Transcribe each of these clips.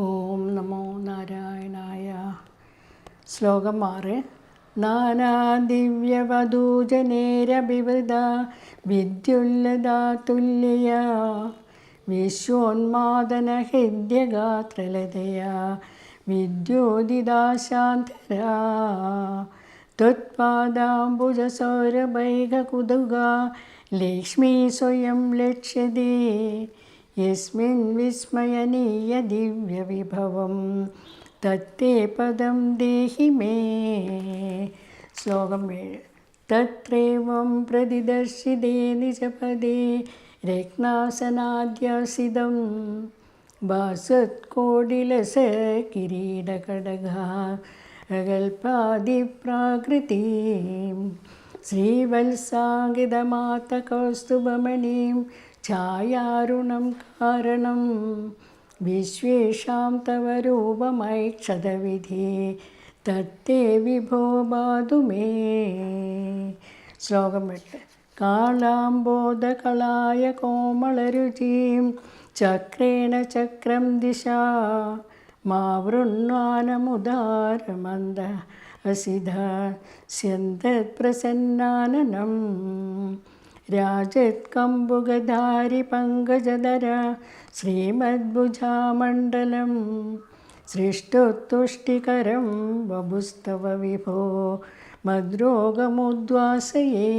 ഓം നമോ നാരായണായ. ശ്ലോകം 6. നാനാദിവ്യവധൂജനേരഭിവൃത വിദ്യുല്ലതാതുല്യയാ വിശ്വോന്മാദനഹൃദ്യഗാത്രലതയാ വിദ്യോദിതാശാന്തരാ ത്വത്പാദാംബുജസൗരഭൈകകുതുകാ ലക്ഷ്മീ സ്വയം ലക്ഷ്യതേ യസ്മിൻ വിസ്മയനീയ ദിവ്യവിഭവം തത്തേ പദം ദേഹി മേ. ശ്ലോകം 7. തത്രേവം പ്രതിദർശിതേ നിജപദേ രത്നാസനാദ്യസിതം ഭാസത്കോടിലസകിരീടകടകാ അകൽപാദിപ്രാകൃതിം ശ്രീവത്സാങ്കിതമാതകൗസ്തുഭമണീം ഛായാരുണം കാരണം വിശ്വേഷാം തവ രൂപമൈക്ഷതവിധി തത്തേ വിഭോ ബാധു മേ. ശ്ലോകം 8. കാളാംബോധകളായ കോമളരുചീം ചക്രേണ ചക്രം ദിശാ മാവൃണ്വാനമുദാരമന്ദ അസിധ സ്യന്തത്പ്രസന്നാനനം രാജത്കമ്പുഗധാരി പങ്കജധര ശ്രീമദ്ഭുജാമണ്ഡലം സൃഷ്ടോത്തുഷ്ടികരം വപുസ്തവ വിഭോ മദ്രോഗമുദ്വാസയേ.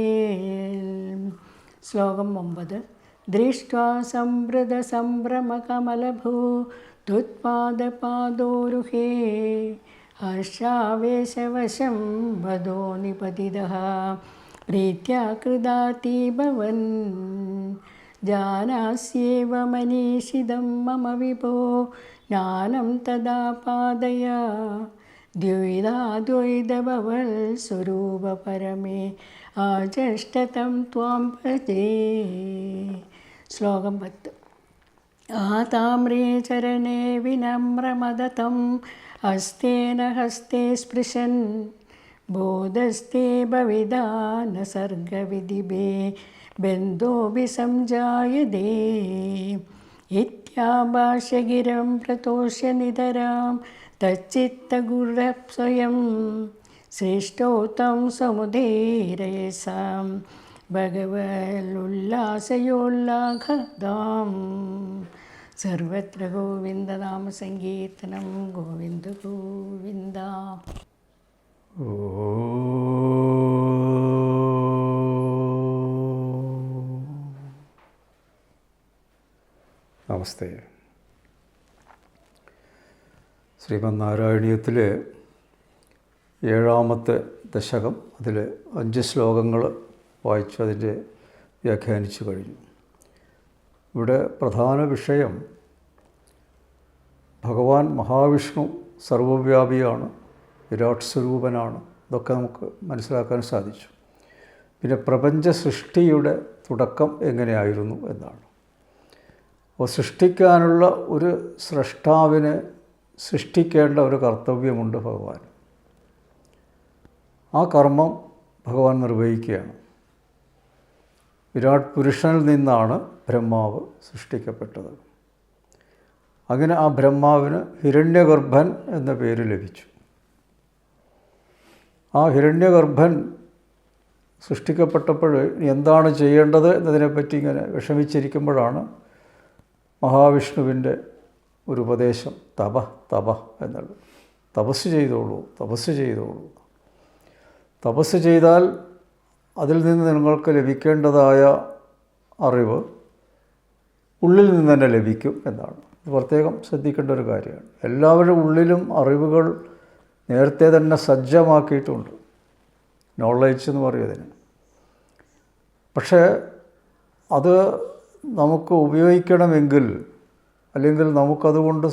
ശ്ലോകം 9. ദൃഷ്ട്വാ സംഭൃതസംഭ്രമകമലഭൂ ത്വത്പാദപാദോരുഹേ ഹർഷാവേശവശം വദോ നിപതിതഃ പ്രീത്യാ കൃതാതീഭവൻ ജാനാസ്യേവ മനീഷിതം മമ വിഭോ ജ്ഞാനം തദാ പാദയ ദ്വൈതാദ്വൈതഭവൽ സ്വരൂപ പരമേ ആചഷ്ടതം ത്വാം ഭജേ. ശ്ലോകം 10. ആതാമ്രേ ചരണേ വിനമ്രമദതം ഹസ്തേന ഹസ്തേ സ്പൃശൻ ബോധസ്തേ ഭവിദാന സർഗവിധിഭേ ബന്ധോഭി സംജായതേ ഇത്യാഭാഷ്യഗിരം പ്രതോഷ്യ നിതരാം തച്ചിത്തഗുരഃ സ്വയം ശ്രേഷ്ഠോത്തം സമുദീരയസാം ഭഗവല്ലുല്ലാസയോല്ലാഘദാം. സർവത്ര ഗോവിന്ദനാമസങ്കീർത്തനം. ഗോവിന്ദ ഗോവിന്ദ. നമസ്തേ. ശ്രീമന്നാരായണീയത്തിലെ 7ാമത്തെ ദശകം, അതിൽ 5 ശ്ലോകങ്ങൾ വായിച്ചു അതിൻ്റെ വ്യാഖ്യാനിച്ചു കഴിഞ്ഞു. ഇവിടെ പ്രധാന വിഷയം ഭഗവാൻ മഹാവിഷ്ണു സർവവ്യാപിയാണ്, വിരാട് സ്വരൂപനാണ്. ഇതൊക്കെ നമുക്ക് മനസ്സിലാക്കാൻ സാധിച്ചു. പിന്നെ പ്രപഞ്ച സൃഷ്ടിയുടെ തുടക്കം എങ്ങനെയായിരുന്നു എന്നാണ്. അപ്പോൾ സൃഷ്ടിക്കാനുള്ള ഒരു സ്രഷ്ടാവിനെ സൃഷ്ടിക്കേണ്ട ഒരു കർത്തവ്യമുണ്ട് ഭഗവാൻ. ആ കർമ്മം ഭഗവാൻ നിർവഹിക്കുകയാണ്. വിരാട് പുരുഷനിൽ നിന്നാണ് ബ്രഹ്മാവ് സൃഷ്ടിക്കപ്പെട്ടത്. അങ്ങനെ ആ ബ്രഹ്മാവിന് ഹിരണ്യഗർഭൻ എന്ന പേര് ലഭിച്ചു. ആ ഹിരണ്യഗർഭൻ സൃഷ്ടിക്കപ്പെട്ടപ്പോൾ എന്താണ് ചെയ്യേണ്ടത് എന്നതിനെപ്പറ്റി ഇങ്ങനെ വിഷമിച്ചിരിക്കുമ്പോഴാണ് മഹാവിഷ്ണുവിൻ്റെ ഒരു ഉപദേശം, തപ എന്നുള്ളത്. തപസ് ചെയ്തോളൂ, തപസ് ചെയ്തോളൂ. തപസ് ചെയ്താൽ അതിൽ നിന്ന് നിങ്ങൾക്ക് ലഭിക്കേണ്ടതായ അറിവ് ഉള്ളിൽ നിന്ന് തന്നെ ലഭിക്കും എന്നാണ്. ഇത് പ്രത്യേകം ശ്രദ്ധിക്കേണ്ട ഒരു കാര്യമാണ്. എല്ലാവരുടെ ഉള്ളിലും അറിവുകൾ നേരത്തെ തന്നെ സജ്ജമാക്കിയിട്ടുണ്ട്. നോളേജ് എന്ന് പറയും അതിന്. പക്ഷേ അത് നമുക്ക് ഉപയോഗിക്കണമെങ്കിൽ, അല്ലെങ്കിൽ നമുക്കതുകൊണ്ട്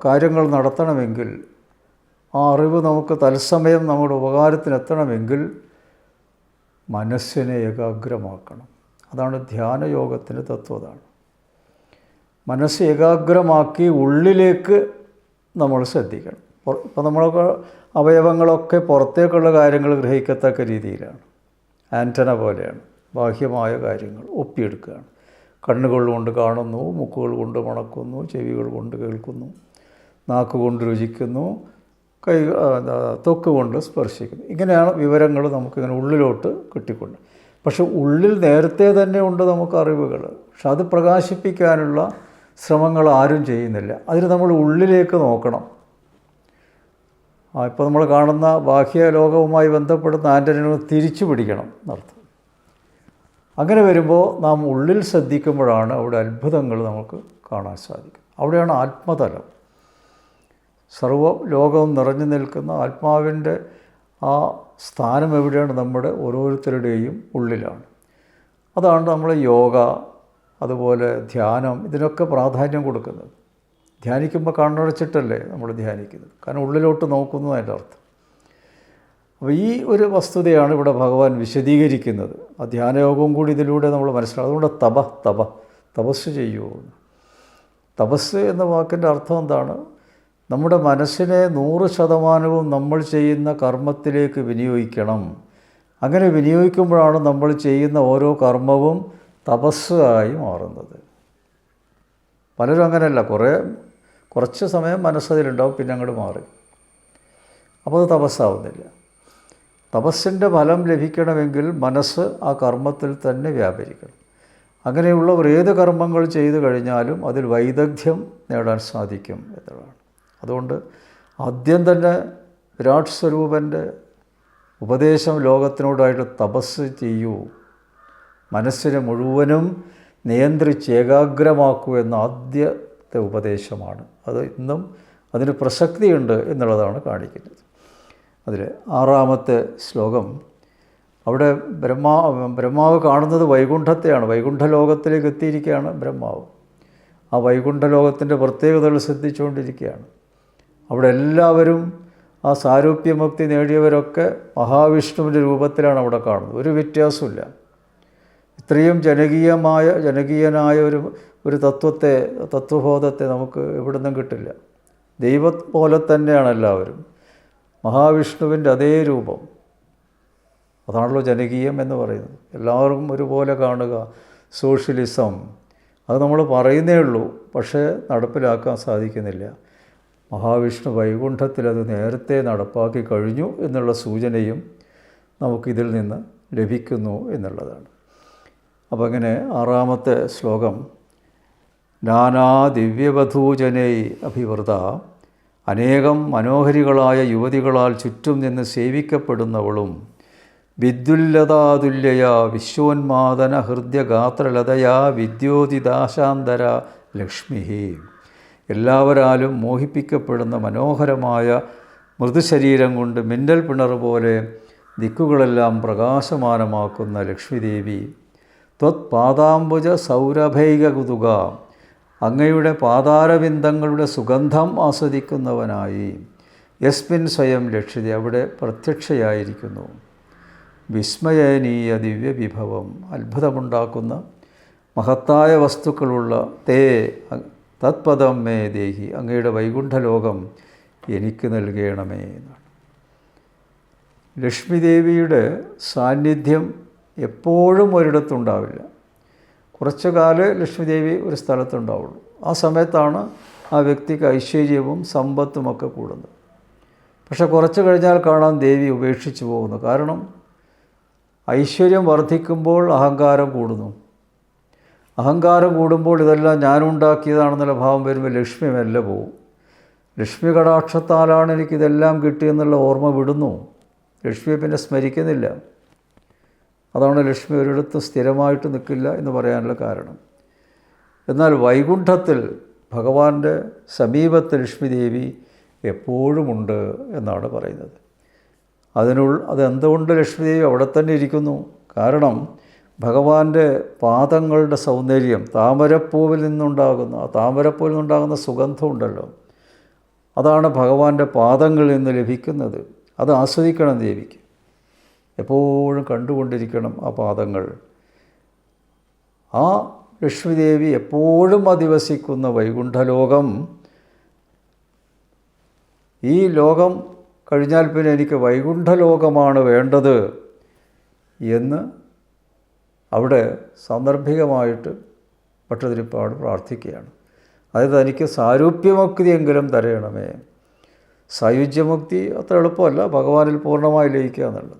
കാര്യങ്ങൾ നടത്തണമെങ്കിൽ, ആ അറിവ് നമുക്ക് തത്സമയം നമ്മുടെ ഉപകാരത്തിനെത്തണമെങ്കിൽ മനസ്സിനെ ഏകാഗ്രമാക്കണം. അതാണ് ധ്യാനയോഗത്തിൻ്റെ തത്വം. അതാണ് മനസ്സ് ഏകാഗ്രമാക്കി ഉള്ളിലേക്ക് നമ്മൾ ശ്രദ്ധിക്കണം. ഇപ്പോൾ നമ്മളൊക്കെ അവയവങ്ങളൊക്കെ പുറത്തേക്കുള്ള കാര്യങ്ങൾ ഗ്രഹിക്കത്തക്ക രീതിയിലാണ്. ആൻറ്റന പോലെയാണ്. ബാഹ്യമായ കാര്യങ്ങൾ ഒപ്പിയെടുക്കുകയാണ്. കണ്ണുകൾ കൊണ്ട് കാണുന്നു, മൂക്കുകൾ കൊണ്ട് മണക്കുന്നു, ചെവികൾ കൊണ്ട് കേൾക്കുന്നു, നാക്കുകൊണ്ട് രുചിക്കുന്നു, ത്വക്ക് കൊണ്ട് സ്പർശിക്കുന്നു. ഇങ്ങനെയാണ് വിവരങ്ങൾ നമുക്കിങ്ങനെ ഉള്ളിലോട്ട് കിട്ടിക്കൊണ്ട്. പക്ഷെ ഉള്ളിൽ നേരത്തെ തന്നെ ഉണ്ട് നമുക്ക് അറിവുകൾ. പക്ഷെ അത് പ്രകാശിപ്പിക്കാനുള്ള ശ്രമങ്ങൾ ആരും ചെയ്യുന്നില്ല. അതിന് നമ്മൾ ഉള്ളിലേക്ക് നോക്കണം. ഇപ്പോൾ നമ്മൾ കാണുന്ന ബാഹ്യ ലോകവുമായി ബന്ധപ്പെടുന്ന ആൻ്റനുകൾ തിരിച്ചു പിടിക്കണം എന്നർത്ഥം. അങ്ങനെ വരുമ്പോൾ നാം ഉള്ളിൽ ശ്രദ്ധിക്കുമ്പോഴാണ് അവിടെ അത്ഭുതങ്ങൾ നമുക്ക് കാണാൻ സാധിക്കും. അവിടെയാണ് ആത്മതലം. സർവ്വ ലോകവും നിറഞ്ഞു നിൽക്കുന്ന ആത്മാവിൻ്റെ ആ സ്ഥാനം എവിടെയാണ്? നമ്മുടെ ഓരോരുത്തരുടെയും ഉള്ളിലാണ്. അതാണ് നമ്മൾ യോഗ, അതുപോലെ ധ്യാനം, ഇതിനൊക്കെ പ്രാധാന്യം കൊടുക്കുന്നത്. ധ്യാനിക്കുമ്പോൾ കണ്ണടച്ചിട്ടല്ലേ നമ്മൾ ധ്യാനിക്കുന്നത്, കാരണം ഉള്ളിലോട്ട് നോക്കുന്നു അതിൻ്റെ അർത്ഥം. അപ്പോൾ ഈ ഒരു വസ്തുതയാണ് ഇവിടെ ഭഗവാൻ വിശദീകരിക്കുന്നത്. ആ ധ്യാനയോഗവും കൂടി ഇതിലൂടെ നമ്മൾ മനസ്സിലാക്കും. അതുകൊണ്ട് തപസ് ചെയ്യൂ. തപസ് എന്ന വാക്കിൻ്റെ അർത്ഥം എന്താണ്? നമ്മുടെ മനസ്സിനെ 100% നമ്മൾ ചെയ്യുന്ന കർമ്മത്തിലേക്ക് വിനിയോഗിക്കണം. അങ്ങനെ വിനിയോഗിക്കുമ്പോഴാണ് നമ്മൾ ചെയ്യുന്ന ഓരോ കർമ്മവും തപസ് ആയി മാറുന്നത്. പലരും അങ്ങനെയല്ല, കുറച്ച് സമയം മനസ്സതിലുണ്ടാവും, പിന്നെ അങ്ങോട്ട് മാറി. അപ്പോൾ അത് തപസ്സാവുന്നില്ല. തപസ്സിൻ്റെ ഫലം ലഭിക്കണമെങ്കിൽ മനസ്സ് ആ കർമ്മത്തിൽ തന്നെ വ്യാപരിക്കണം. അങ്ങനെയുള്ള ഏത് കർമ്മങ്ങൾ ചെയ്തു കഴിഞ്ഞാലും അതിൽ വൈദഗ്ധ്യം നേടാൻ സാധിക്കും എന്നുള്ളതാണ്. അതുകൊണ്ട് ആദ്യം തന്നെ വിരാട് സ്വരൂപൻ്റെ ഉപദേശം ലോകത്തിനോടായിട്ട് തപസ് ചെയ്യൂ, മനസ്സിനെ മുഴുവനും നിയന്ത്രിച്ച് ഏകാഗ്രമാക്കൂ എന്ന ആദ്യത്തെ ഉപദേശമാണ്. അത് ഇന്നും അതിന് പ്രസക്തിയുണ്ട് എന്നുള്ളതാണ് കാണിക്കുന്നത്. അതിൽ 6-ാമത്തെ ശ്ലോകം, അവിടെ ബ്രഹ്മാവ് കാണുന്നത് വൈകുണ്ഠത്തെയാണ്. വൈകുണ്ഠ ലോകത്തിലേക്ക് എത്തിയിരിക്കുകയാണ് ബ്രഹ്മാവ്. ആ വൈകുണ്ഠ ലോകത്തിൻ്റെ പ്രത്യേകതകൾ ശ്രദ്ധിച്ചുകൊണ്ടിരിക്കുകയാണ്. അവിടെ എല്ലാവരും ആ സാരൂപ്യമുക്തി നേടിയവരൊക്കെ മഹാവിഷ്ണുവിൻ്റെ രൂപത്തിലാണ് അവിടെ കാണുന്നത്. ഒരു വ്യത്യാസമില്ല. ഇത്രയും ജനകീയനായ ഒരു തത്വബോധത്തെ നമുക്ക് എവിടെ നിന്നും കിട്ടില്ല. ദൈവം പോലെ തന്നെയാണ് എല്ലാവരും. മഹാവിഷ്ണുവിൻ്റെ അതേ രൂപം. അതാണല്ലോ ജനകീയം എന്ന് പറയുന്നത്. എല്ലാവർക്കും ഒരുപോലെ കാണുക, സോഷ്യലിസം, അത് നമ്മൾ പറയുന്നേ ഉള്ളൂ, പക്ഷേ നടപ്പിലാക്കാൻ സാധിക്കുന്നില്ല. മഹാവിഷ്ണു വൈകുണ്ഠത്തിൽ അത് നേരത്തെ നടപ്പാക്കി കഴിഞ്ഞു എന്നുള്ള സൂചനയും നമുക്കിതിൽ നിന്ന് ലഭിക്കുന്നു എന്നുള്ളതാണ്. അപ്പോൾ അങ്ങനെ 6-ാമത്തെ ശ്ലോകം, നാനാ ദിവ്യവധൂജനൈ അഭിവൃത, അനേകം മനോഹരികളായ യുവതികളാൽ ചുറ്റും നിന്ന് സേവിക്കപ്പെടുന്നവളും വിദ്യുല്ലതാതുല്യയാ വിശ്വോന്മാദന ഹൃദ്യഗാത്രലതയാ വിദ്യോതിദാശാന്തര ലക്ഷ്മി, എല്ലാവരാലും മോഹിപ്പിക്കപ്പെടുന്ന മനോഹരമായ മൃദുശരീരം കൊണ്ട് മിന്നൽ പിണർ പോലെ ദിക്കുകളെല്ലാം പ്രകാശമാനമാക്കുന്ന ലക്ഷ്മിദേവി, ത്വത് പാദാംബുജ സൗരഭൈകകുതുക, അങ്ങയുടെ പാതാരബിന്ദങ്ങളുടെ സുഗന്ധം ആസ്വദിക്കുന്നവനായി, യസ്മിൻ സ്വയം ലക്ഷ്യത, അവിടെ പ്രത്യക്ഷയായിരിക്കുന്നു. വിസ്മയനീയ ദിവ്യവിഭവം, അത്ഭുതമുണ്ടാക്കുന്ന മഹത്തായ വസ്തുക്കളുള്ള തേ തത്പദം മേ ദേഹി, അങ്ങയുടെ വൈകുണ്ഠലോകം എനിക്ക് നൽകണമേ എന്നാണ്. ലക്ഷ്മിദേവിയുടെ സാന്നിധ്യം എപ്പോഴും ഒരിടത്തുണ്ടാവില്ല. കുറച്ചു കാലം ലക്ഷ്മിദേവി ഒരു സ്ഥലത്തുണ്ടാവുള്ളൂ. ആ സമയത്താണ് ആ വ്യക്തിക്ക് ഐശ്വര്യവും സമ്പത്തുമൊക്കെ കൂടുന്നത്. പക്ഷെ കുറച്ച് കഴിഞ്ഞാൽ കാണാൻ ദേവി ഉപേക്ഷിച്ചു പോകുന്നു. കാരണം ഐശ്വര്യം വർദ്ധിക്കുമ്പോൾ അഹങ്കാരം കൂടുന്നു. അഹങ്കാരം കൂടുമ്പോൾ ഇതെല്ലാം ഞാനുണ്ടാക്കിയതാണെന്നുള്ള ഭാവം വരുമ്പോൾ ലക്ഷ്മി മെല്ലെ പോകും. ലക്ഷ്മി കടാക്ഷത്താലാണ് എനിക്കിതെല്ലാം കിട്ടിയെന്നുള്ള ഓർമ്മ വിടുന്നു. ലക്ഷ്മിയെ പിന്നെ സ്മരിക്കുന്നില്ല. അതാണ് ലക്ഷ്മി ഒരിടത്തും സ്ഥിരമായിട്ട് നിൽക്കില്ല എന്ന് പറയാനുള്ള കാരണം. എന്നാൽ വൈകുണ്ഠത്തിൽ ഭഗവാന്റെ സമീപത്ത് ലക്ഷ്മിദേവി എപ്പോഴുമുണ്ട് എന്നാണ് പറയുന്നത്. അതെന്തുകൊണ്ട് ലക്ഷ്മിദേവി അവിടെ തന്നെ ഇരിക്കുന്നു? കാരണം ഭഗവാന്റെ പാദങ്ങളുടെ സൗന്ദര്യം, താമരപ്പൂവിൽ നിന്നുണ്ടാകുന്ന സുഗന്ധമുണ്ടല്ലോ, അതാണ് ഭഗവാന്റെ പാദങ്ങളിൽ നിന്ന് ലഭിക്കുന്നത്. അത് ആസ്വദിക്കണം ദേവിക്ക്. എപ്പോഴും കണ്ടുകൊണ്ടിരിക്കണം ആ പാദങ്ങൾ. ആ ലക്ഷ്മിദേവി എപ്പോഴും അധിവസിക്കുന്ന വൈകുണ്ഠലോകം, ഈ ലോകം കഴിഞ്ഞാൽ പിന്നെ എനിക്ക് വൈകുണ്ഠലോകമാണ് വേണ്ടത് എന്ന് അവിടെ സാന്ദർഭികമായിട്ട് ഭട്ടതിരിപ്പാട് പ്രാർത്ഥിക്കുകയാണ്. അതായത് തനിക്ക് സാരൂപ്യമുക്തിയെങ്കിലും തരയണമേ. സായുജ്യമുക്തി അത്ര എളുപ്പമല്ല, ഭഗവാനിൽ പൂർണ്ണമായി ലയിക്കുക എന്നുള്ളത്.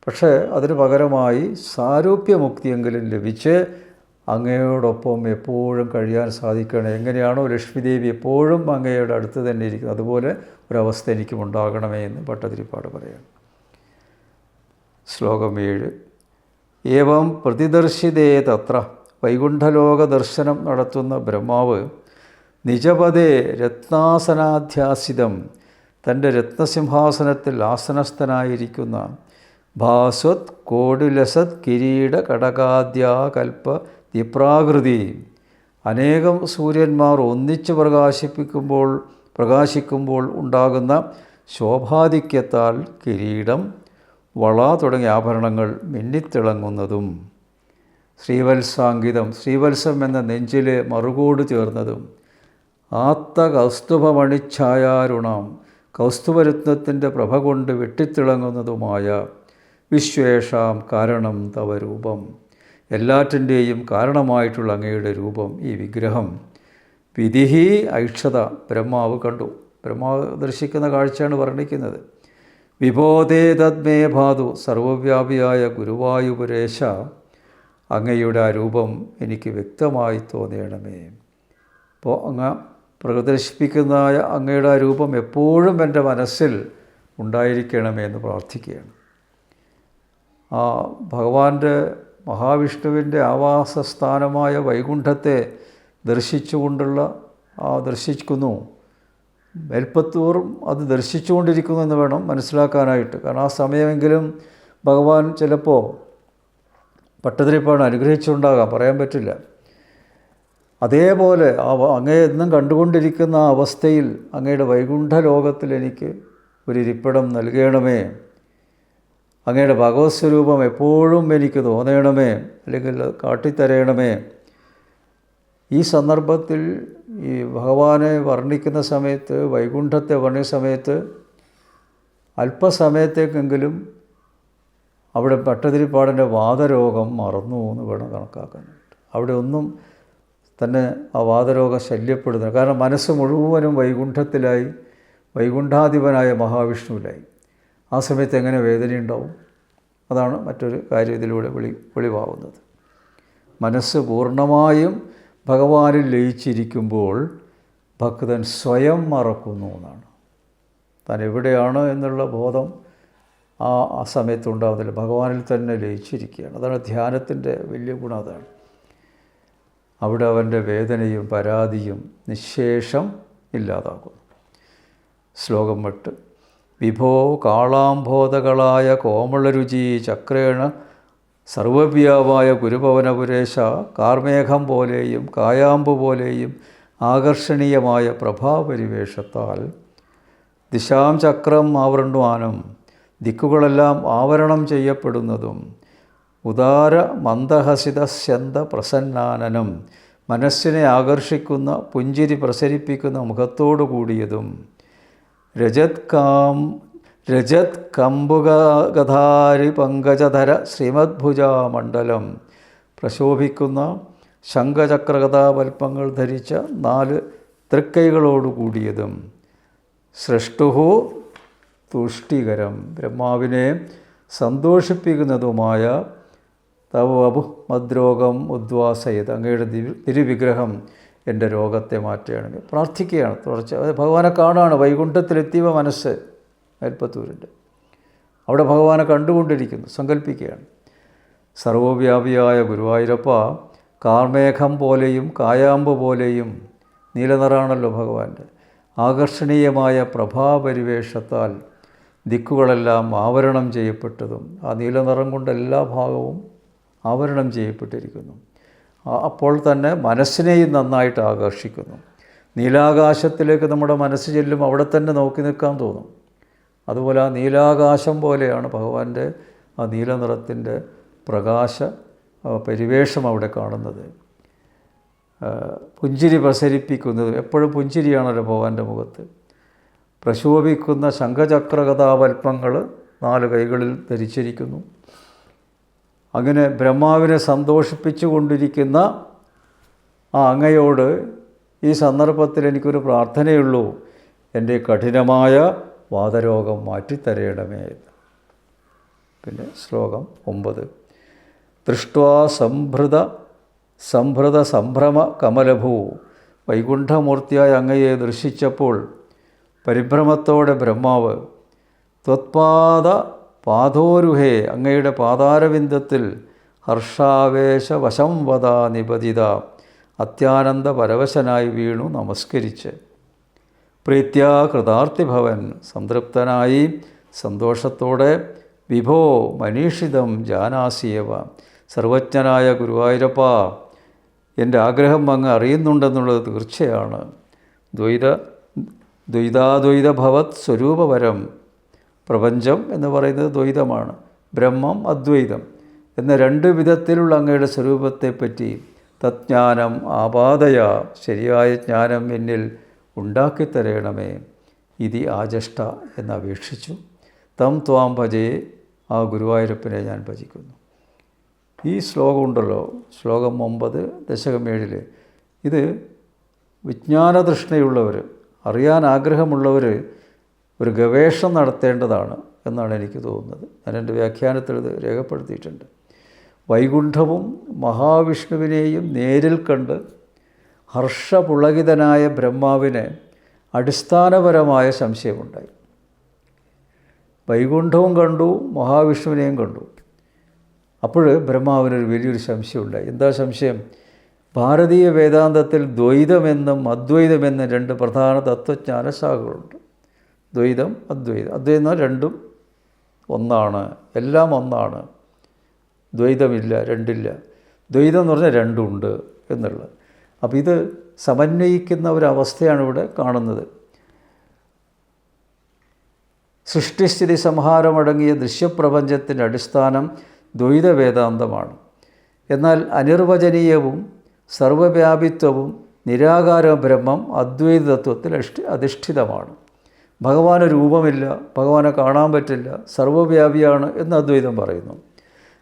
പക്ഷേ അതിന് പകരമായി സാരൂപ്യമുക്തിയെങ്കിലും ലഭിച്ച് അങ്ങയോടൊപ്പം എപ്പോഴും കഴിയാൻ സാധിക്കണം. എങ്ങനെയാണോ ലക്ഷ്മിദേവി എപ്പോഴും അങ്ങയുടെ അടുത്ത് തന്നെ ഇരിക്കുന്നത്, അതുപോലെ ഒരവസ്ഥ എനിക്കും ഉണ്ടാകണമേ എന്ന് ഭട്ടതിരിപ്പാട് പറയാണ്. ശ്ലോകം 7. ഏവം പ്രതിദർശിതേ തത്ര. വൈകുണ്ഠലോക ദർശനം നടത്തുന്ന ബ്രഹ്മാവ് നിജപദേ രത്നാസനാധ്യാസിതം, തൻ്റെ രത്നസിംഹാസനത്തിൽ ആസനസ്ഥനായിരിക്കുന്ന ഭാസ്വത് കോടിലസത് കിരീട കടകാദ്യാകൽപ്പ ദിപ്രാകൃതി, അനേകം സൂര്യന്മാർ ഒന്നിച്ച് പ്രകാശിക്കുമ്പോൾ ഉണ്ടാകുന്ന ശോഭാധിക്യത്താൽ കിരീടം, വള തുടങ്ങിയ ആഭരണങ്ങൾ മിന്നിത്തിളങ്ങുന്നതും, ശ്രീവത്സാങ്കിതം, ശ്രീവത്സം എന്ന നെഞ്ചിലെ മറുകോട് ചേർന്നതും, ആത്ത കൗസ്തുഭമണിഛായാരുണാം, കൗസ്തുഭരത്നത്തിൻ്റെ പ്രഭ കൊണ്ട് വെട്ടിത്തിളങ്ങുന്നതുമായ വിശ്വേഷാം കാരണം തവ രൂപം, എല്ലാറ്റിൻ്റെയും കാരണമായിട്ടുള്ള അങ്ങയുടെ രൂപം, ഈ വിഗ്രഹം. വിധിഹി ഐക്ഷത, ബ്രഹ്മാവ് കണ്ടു. ബ്രഹ്മാവ് ദർശിക്കുന്ന കാഴ്ചയാണ് വർണ്ണിക്കുന്നത്. വിബോധേ തദ്മേ ഭാതു, സർവവ്യാപിയായ ഗുരുവായൂരേശ, അങ്ങയുടെ ആ രൂപം എനിക്ക് വ്യക്തമായി തോന്നണമേ. അപ്പോൾ അങ്ങ് പ്രദർശിപ്പിക്കുന്നതായ അങ്ങയുടെ ആ രൂപം എപ്പോഴും എൻ്റെ മനസ്സിൽ ഉണ്ടായിരിക്കണമേ എന്ന് പ്രാർത്ഥിക്കുകയാണ്. ആ ഭഗവാന്റെ മഹാവിഷ്ണുവിൻ്റെ ആവാസസ്ഥാനമായ വൈകുണ്ഠത്തെ ദർശിക്കുന്നു. മേൽപ്പത്തൂറും അത് ദർശിച്ചുകൊണ്ടിരിക്കുന്നു എന്ന് വേണം മനസ്സിലാക്കാനായിട്ട്. കാരണം ആ സമയമെങ്കിലും ഭഗവാൻ ചിലപ്പോൾ ഭട്ടതിരിപ്പാട് അനുഗ്രഹിച്ചുണ്ടാകാം, പറയാൻ പറ്റില്ല. അതേപോലെ അങ്ങയെ എന്നും കണ്ടുകൊണ്ടിരിക്കുന്ന ആ അവസ്ഥയിൽ അങ്ങയുടെ വൈകുണ്ഠ ലോകത്തിൽ എനിക്ക് ഒരു ഇരിപ്പിടം നൽകണമേ. അങ്ങയുടെ ഭഗവത് സ്വരൂപം എപ്പോഴും എനിക്ക് തോന്നണമേ, അല്ലെങ്കിൽ കാട്ടിത്തരയണമേ. ഈ സന്ദർഭത്തിൽ ഈ ഭഗവാനെ വർണ്ണിക്കുന്ന സമയത്ത്, വൈകുണ്ഠത്തെ വർണ്ണിക്കുന്ന സമയത്ത് അല്പസമയത്തേക്കെങ്കിലും അവിടെ ഭട്ടതിരിപ്പാടിൻ്റെ വാതരോഗം മറന്നു എന്ന് വേണം കണക്കാക്കാനായിട്ട്. അവിടെ ഒന്നും തന്നെ ആ വാതരോഗം ശല്യപ്പെടുന്നു. കാരണം മനസ്സ് മുഴുവനും വൈകുണ്ഠത്തിലായി, വൈകുണ്ഠാധിപനായ മഹാവിഷ്ണുവിലായി. ആ സമയത്ത് എങ്ങനെ വേദനയുണ്ടാവും? അതാണ് മറ്റൊരു കാര്യം ഇതിലൂടെ വെളിവാകുന്നത്. മനസ്സ് പൂർണ്ണമായും ഭഗവാനിൽ ലയിച്ചിരിക്കുമ്പോൾ ഭക്തൻ സ്വയം മറക്കുന്നു എന്നാണ്. താൻ എവിടെയാണ് എന്നുള്ള ബോധം ആ സമയത്ത് ഉണ്ടാകുന്നില്ല, ഭഗവാനിൽ തന്നെ ലയിച്ചിരിക്കുകയാണ്. അതാണ് ധ്യാനത്തിൻ്റെ വലിയ ഗുണം. അതാണ് അവിടെ അവൻ്റെ വേദനയും പരാതിയും നിശേഷം ഇല്ലാതാകുന്നു. ശ്ലോകം 8. വിഭോ കാളാംബോധകളായ കോമളരുചി ചക്രേണ സർവവ്യാപായ ഗുരുഭവനപുരേശ, കാർമേഘം പോലെയും കായാമ്പ് പോലെയും ആകർഷണീയമായ പ്രഭാപരിവേഷത്താൽ ദിശാം ചക്രം ആവൃണ്വാനം, ദിക്കുകളെല്ലാം ആവരണം ചെയ്യപ്പെടുന്നതും, ഉദാര മന്ദഹസിതസ്യന്ത പ്രസന്നാനനം, മനസ്സിനെ ആകർഷിക്കുന്ന പുഞ്ചിരി പ്രസരിപ്പിക്കുന്ന മുഖത്തോടു കൂടിയതും, രജത് കമ്പുകധാരി പങ്കജധര ശ്രീമദ്ഭുജാമണ്ഡലം, പ്രശോഭിക്കുന്ന ശംഖചക്രകഥാപൽപ്പങ്ങൾ ധരിച്ച 4 തൃക്കൈകളോടുകൂടിയതും, സൃഷ്ടുഹു തുഷ്ടികരം, ബ്രഹ്മാവിനെ സന്തോഷിപ്പിക്കുന്നതുമായ തവ മദ്രോഗം ഉദ്വാസയത്, അങ്ങയുടെ തിരുവിഗ്രഹം എൻ്റെ രോഗത്തെ മാറ്റുകയാണ്. പ്രാർത്ഥിക്കുകയാണ് തുടർച്ച. ഭഗവാനെ കാണുകയാണ്. വൈകുണ്ഠത്തിലെത്തിയ മനസ്സ് മേൽപ്പത്തൂരിൻ്റെ അവിടെ ഭഗവാനെ കണ്ടുകൊണ്ടിരിക്കുന്നു, സങ്കല്പിക്കുകയാണ്. സർവവ്യാപിയായ ഗുരുവായൂരപ്പ, കാർമേഘം പോലെയും കായാമ്പ് പോലെയും, നീലനിറാണല്ലോ ഭഗവാന്റെ, ആകർഷണീയമായ പ്രഭാപരിവേഷത്താൽ ദിക്കുകളെല്ലാം ആവരണം ചെയ്യപ്പെട്ടതും, ആ നീലനിറം കൊണ്ട് എല്ലാ ഭാഗവും ആവരണം ചെയ്യപ്പെട്ടിരിക്കുന്നു. അപ്പോൾ തന്നെ മനസ്സിനെയും നന്നായിട്ട് ആകർഷിക്കുന്നു. നീലാകാശത്തിലേക്ക് നമ്മുടെ മനസ്സ് ചെല്ലും, അവിടെ തന്നെ നോക്കി നിൽക്കാൻ തോന്നും. അതുപോലെ ആ നീലാകാശം പോലെയാണ് ഭഗവാന്റെ ആ നീലനിറത്തിൻ്റെ പ്രകാശ പരിവേഷം അവിടെ കാണുന്നത്. പുഞ്ചിരി പ്രസരിപ്പിക്കുന്നത്, എപ്പോഴും പുഞ്ചിരിയാണല്ലോ ഭഗവാന്റെ മുഖത്ത്. പ്രശോഭിക്കുന്ന ശംഖചക്രകഥാപൽപ്പങ്ങൾ 4 കൈകളിൽ ധരിച്ചിരിക്കുന്നു. അങ്ങനെ ബ്രഹ്മാവിനെ സന്തോഷിപ്പിച്ചു കൊണ്ടിരിക്കുന്ന ആ അങ്ങയോട് ഈ സന്ദർഭത്തിൽ എനിക്കൊരു പ്രാർത്ഥനയുള്ളൂ, എൻ്റെ കഠിനമായ വാതരോഗം മാറ്റിത്തരയണമേ. പിന്നെ ശ്ലോകം 9. ദൃഷ്ട്വാ സംഭൃത സംഭ്രമ കമലഭൂ, വൈകുണ്ഠമൂർത്തിയായ അങ്ങയെ ദർശിച്ചപ്പോൾ പരിഭ്രമത്തോടെ ബ്രഹ്മാവ് ത്വത്പാദ പാദോരുഹേ, അങ്ങയുടെ പാതാരവിന്ദത്തിൽ ഹർഷാവേശവശം വദാ നിപതിത, അത്യാനന്ദ പരവശനായി വീണു നമസ്കരിച്ച് പ്രീത്യാ കൃതാർത്ഥിഭവൻ, സംതൃപ്തനായി സന്തോഷത്തോടെ വിഭോ മനീഷിതം ജാനാസിയവ, സർവജ്ഞനായ ഗുരുവായൂരപ്പ, എൻ്റെ ആഗ്രഹം അങ്ങ് അറിയുന്നുണ്ടെന്നുള്ളത് തീർച്ചയാണ്. ദ്വൈതാദ്വൈതഭവത് സ്വരൂപപരം, പ്രപഞ്ചം എന്ന് പറയുന്നത് ദ്വൈതമാണ്, ബ്രഹ്മം അദ്വൈതം എന്ന രണ്ട് വിധത്തിലുള്ള അങ്ങയുടെ സ്വരൂപത്തെപ്പറ്റി തജ്ഞാനം ആപാദയ, ശരിയായ ജ്ഞാനം എന്നിൽ ഉണ്ടാക്കിത്തരയണമേ. ഇതി ആജഷ്ട എന്നപേക്ഷിച്ചു. തം ത്വാം ഭജേ, ആ ഗുരുവായൂരപ്പനെ ഞാൻ ഭജിക്കുന്നു. ഈ ശ്ലോകം ഉണ്ടല്ലോ, ശ്ലോകം 9 ദശകം 7, ഇത് വിജ്ഞാനതൃഷ്ണയുള്ളവർ, അറിയാൻ ആഗ്രഹമുള്ളവർ ഒരു ഗവേഷണം നടത്തേണ്ടതാണ് എന്നാണ് എനിക്ക് തോന്നുന്നത്. ഞാൻ എൻ്റെ വ്യാഖ്യാനത്തിൽ ഇത് രേഖപ്പെടുത്തിയിട്ടുണ്ട്. വൈകുണ്ഠവും മഹാവിഷ്ണുവിനെയും നേരിൽ കണ്ട് ഹർഷപുളകിതനായ ബ്രഹ്മാവിന് അടിസ്ഥാനപരമായ സംശയമുണ്ടായി. വൈകുണ്ഠവും കണ്ടു, മഹാവിഷ്ണുവിനെയും കണ്ടു. അപ്പോൾ ബ്രഹ്മാവിനൊരു വലിയൊരു സംശയമുണ്ടായി. എന്താ സംശയം? ഭാരതീയ വേദാന്തത്തിൽ ദ്വൈതമെന്നും അദ്വൈതമെന്നും രണ്ട് പ്രധാന തത്വജ്ഞാന ശാഖകളുണ്ട്. ദ്വൈതം, അദ്വൈതം. അദ്വൈതം എന്നാൽ രണ്ടും ഒന്നാണ്, എല്ലാം ഒന്നാണ്. ദ്വൈതമില്ല, രണ്ടില്ല. ദ്വൈതം എന്ന് പറഞ്ഞാൽ രണ്ടുണ്ട് എന്നുള്ളത്. അപ്പോൾ ഇത് സമന്വയിക്കുന്ന ഒരവസ്ഥയാണ് ഇവിടെ കാണുന്നത്. സൃഷ്ടിസ്ഥിതി സംഹാരമടങ്ങിയ ദൃശ്യപ്രപഞ്ചത്തിൻ്റെ അടിസ്ഥാനം ദ്വൈത വേദാന്തമാണ്. എന്നാൽ അനിർവചനീയവും സർവവ്യാപിത്വവും നിരാകാര ബ്രഹ്മം അദ്വൈത തത്വത്തിൽ അധിഷ്ഠിതമാണ്. ഭഗവാന് രൂപമില്ല, ഭഗവാനെ കാണാൻ പറ്റില്ല, സർവവ്യാപിയാണ് എന്ന് അദ്വൈതം പറയുന്നു.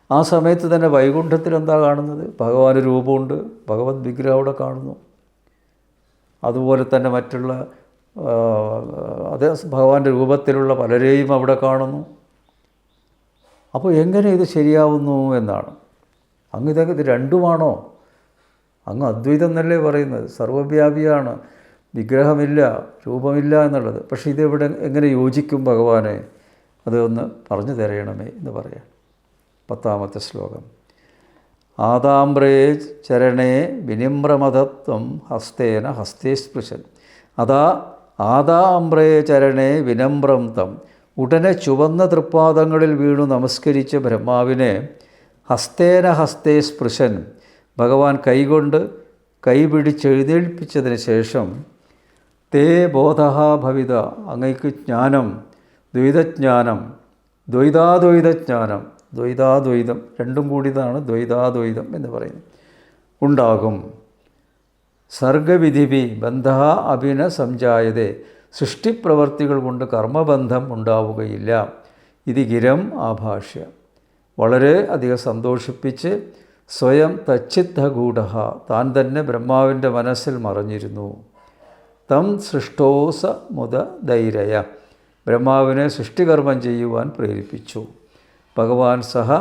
ആ സമയത്ത് തന്നെ വൈകുണ്ഠത്തിൽ എന്താ കാണുന്നത്? ഭഗവാന് രൂപമുണ്ട്, ഭഗവത് വിഗ്രഹം അവിടെ കാണുന്നു. അതുപോലെ തന്നെ മറ്റുള്ള അതേ ഭഗവാന്റെ രൂപത്തിലുള്ള പലരെയും അവിടെ കാണുന്നു. അപ്പോൾ എങ്ങനെ ഇത് ശരിയാവുന്നു എന്നാണ്. അങ്ങ് ഇത് രണ്ടുമാണോ? അങ്ങ് അദ്വൈതം എന്നല്ലേ പറയുന്നത്, സർവവ്യാപിയാണ്, വിഗ്രഹമില്ല, രൂപമില്ല എന്നുള്ളത്. പക്ഷേ ഇതെവിടെ എങ്ങനെ യോജിക്കും ഭഗവാനെ? അതൊന്ന് പറഞ്ഞു തരയണമേ എന്ന് പറയാം. 10ാമത്തെ ശ്ലോകം. ആദാംബ്രേ ചരണേ വിനിമ്രമതത്വം ഹസ്തേന ഹസ്തേ സ്പൃശൻ. അതാ ആദാംബ്രേ ചരണേ വിനമ്രം തം. ഉടനെ ചുവന്ന തൃപ്പാദങ്ങളിൽ വീണു നമസ്കരിച്ച ബ്രഹ്മാവിനെ ഹസ്തേന ഹസ്തേ സ്പൃശൻ, ഭഗവാൻ കൈകൊണ്ട് കൈപിടിച്ചെഴുന്നേൽപ്പിച്ചതിന് ശേഷം തേ ബോധഃ ഭവിത, അങ്ങയ്ക്ക് ജ്ഞാനം, ദ്വൈതജ്ഞാനം, ദ്വൈതാദ്വൈതജ്ഞാനം, ദ്വൈതാദ്വൈതം രണ്ടും കൂടിയതാണ് ദ്വൈതാദ്വൈതം എന്ന് പറയുന്നത്, ഉണ്ടാകും. സർഗവിധിവി ബന്ധ അഭിന സംജായതേ, സൃഷ്ടിപ്രവർത്തികൾ കൊണ്ട് കർമ്മബന്ധം ഉണ്ടാവുകയില്ല. ഇത് ഗിരം ആഭാഷ്യ, വളരെ അധികം സന്തോഷിപ്പിച്ച് സ്വയം തച്ചിത്തഗൂഢ, താൻ തന്നെ ബ്രഹ്മാവിൻ്റെ മനസ്സിൽ മറഞ്ഞിരുന്നു. തം സൃഷ്ടോസ മുത ധൈരയ, ബ്രഹ്മാവിനെ സൃഷ്ടികർമ്മം ചെയ്യുവാൻ പ്രേരിപ്പിച്ചു. ഭഗവാൻ സഹ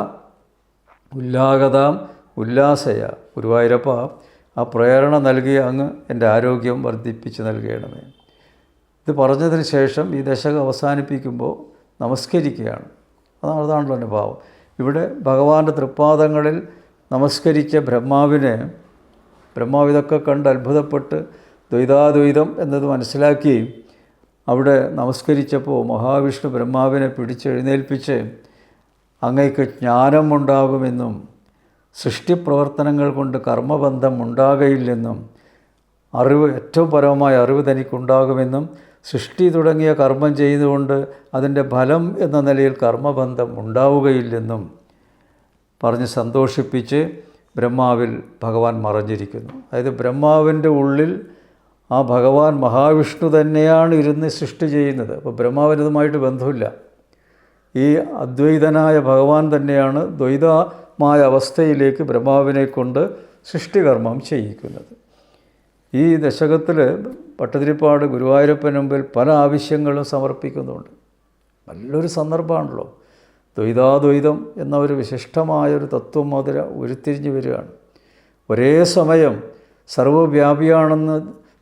ഉല്ലാഗതാം ഉല്ലാസയ, ഗുരുവായൂരപ്പ, ആ പ്രേരണ നൽകിയ അങ്ങ് എൻ്റെ ആരോഗ്യം വർദ്ധിപ്പിച്ച് നൽകണമേ. ഇത് പറഞ്ഞതിന് ശേഷം ഈ ദശകം അവസാനിപ്പിക്കുമ്പോൾ നമസ്കരിക്കുകയാണ്. അതാണല്ലോ എൻ്റെ ഭാവം. ഇവിടെ ഭഗവാന്റെ തൃപ്പാദങ്ങളിൽ നമസ്കരിച്ച ബ്രഹ്മാവിനെ, ബ്രഹ്മാവ് ഇതൊക്കെ കണ്ട് അത്ഭുതപ്പെട്ട് ദ്വൈതാദ്വൈതം എന്നത് മനസ്സിലാക്കി അവിടെ നമസ്കരിച്ചപ്പോൾ മഹാവിഷ്ണു ബ്രഹ്മാവിനെ പിടിച്ചെഴുന്നേൽപ്പിച്ച് അങ്ങയ്ക്ക് ജ്ഞാനം ഉണ്ടാകുമെന്നും സൃഷ്ടിപ്രവർത്തനങ്ങൾ കൊണ്ട് കർമ്മബന്ധം ഉണ്ടാകയില്ലെന്നും അറിവ്, ഏറ്റവും പരമമായ അറിവ് തനിക്കുണ്ടാകുമെന്നും സൃഷ്ടി തുടങ്ങിയ കർമ്മം ചെയ്തുകൊണ്ട് അതിൻ്റെ ഫലം എന്ന നിലയിൽ കർമ്മബന്ധം ഉണ്ടാവുകയില്ലെന്നും പറഞ്ഞ് സന്തോഷിപ്പിച്ച് ബ്രഹ്മാവിൽ ഭഗവാൻ മറഞ്ഞിരിക്കുന്നു. അതായത് ബ്രഹ്മാവിൻ്റെ ഉള്ളിൽ ആ ഭഗവാൻ മഹാവിഷ്ണു തന്നെയാണ് ഇരുന്ന് സൃഷ്ടി ചെയ്യുന്നത്. അപ്പോൾ ബ്രഹ്മാവിനതുമായിട്ട് ബന്ധമില്ല. ഈ അദ്വൈതനായ ഭഗവാൻ തന്നെയാണ് ദ്വൈതമായ അവസ്ഥയിലേക്ക് ബ്രഹ്മാവിനെ കൊണ്ട് സൃഷ്ടികർമ്മം ചെയ്യിക്കുന്നത്. ഈ ദശകത്തിൽ ഭട്ടതിരിപ്പാട് ഗുരുവായൂരപ്പന് മുമ്പിൽ പല ആവശ്യങ്ങളും സമർപ്പിക്കുന്നുണ്ട്. നല്ലൊരു സന്ദർഭമാണല്ലോ. ദ്വൈതാദ്വൈതം എന്ന ഒരു വിശിഷ്ടമായൊരു തത്വം അതിൽ ഉരുത്തിരിഞ്ഞ് വരികയാണ്. ഒരേ സമയം സർവ്വവ്യാപിയാണെന്ന്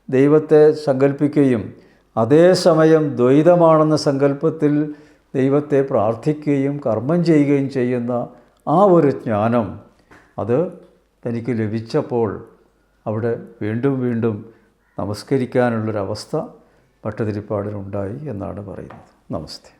ദൈവത്തെ സങ്കല്പിക്കുകയും അതേസമയം ദ്വൈതമാണെന്ന സങ്കല്പത്തിൽ ദൈവത്തെ പ്രാർത്ഥിക്കുകയും കർമ്മം ചെയ്യുകയും ചെയ്യുന്ന ആ ഒരു ജ്ഞാനം അത് തനിക്ക് ലഭിച്ചപ്പോൾ അവിടെ വീണ്ടും വീണ്ടും നമസ്കരിക്കാനുള്ളൊരവസ്ഥ ഭട്ടതിരിപ്പാടിനുണ്ടായി എന്നാണ് പറയുന്നത്. നമസ്തേ.